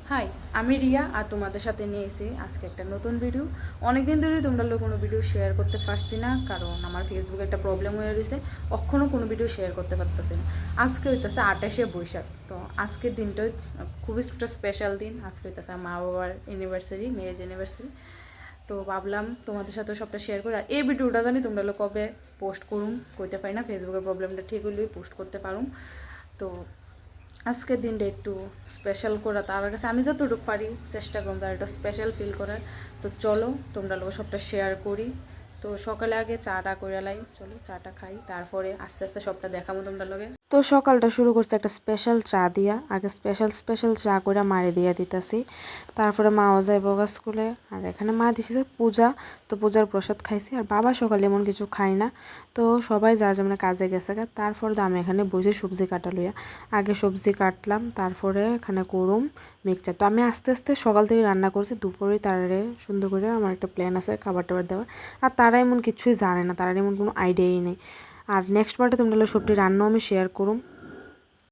High, আমি রিয়া আর তোমাদের সাথে নিয়ে এসেছি আজকে একটা নতুন ভিডিও। অনেকদিন ধরে তোমরা লোক কোনো ভিডিও শেয়ার করতে পারছি না, কারণ আমার ফেসবুকে একটা প্রবলেম হয়ে রয়েছে। কখনও কোনো ভিডিও শেয়ার করতে পারতেছি না। আজকে হইতেছে 28শে বৈশাখ। তো আজকের দিনটা খুবই একটা স্পেশাল দিন। আজকে হইতেছে মা বাবার অ্যানিভার্সারি, ম্যারেজ অ্যানিভার্সারি। তো ভাবলাম তোমাদের সাথে সবটা শেয়ার করি। আর এই ভিডিওটা জানি তোমরা লোক কবে পোস্ট করুম কইতে পারি না, ফেসবুকের প্রবলেমটা ঠিক হলেই পোস্ট করতে পারুম। তো আজকের দিনটা একটু স্পেশাল করা, তার কাছে আমি যতটুকু পারি চেষ্টা করুন তার একটু স্পেশাল ফিল করার। তো চলো তোমরা লোক সবটা শেয়ার করি। তো সকালে আগে চাটা করে লাই, চলো চাটা খাই, তারপরে আস্তে আস্তে সবটা দেখাবো তোমরা লগে। তো সকালটা শুরু করছে একটা স্পেশাল চা দিয়া। আগে স্পেশাল চা করে মারি দিয়া দিতেছি। তারপরে মাও যাইব স্কুলে। আর এখানে মা দিছে পূজা, তো পূজার প্রসাদ খাইছি। আর বাবা সকালে এমন কিছু খাই না। তো সবাই যার যেমন কাজে গেছে। তারপর আমি এখানে বসে সবজি কাটা লইয়া আগে সবজি কাটলাম, তারপরে এখানে করুম মিক্সচার। তো আমি আস্তে আস্তে সকাল থেকে রান্না করছি, দুপুরে তারারে সুন্দর করে আমার একটা প্ল্যান আছে খাবার টাবার দেওয়ার। আর তারা এমন কিছুই জানে না, তারা এমন কোনো আইডিয়াই নেই। আর নেক্সট পার্টে তোমরা সবটি রান্নাও আমি শেয়ার করুম।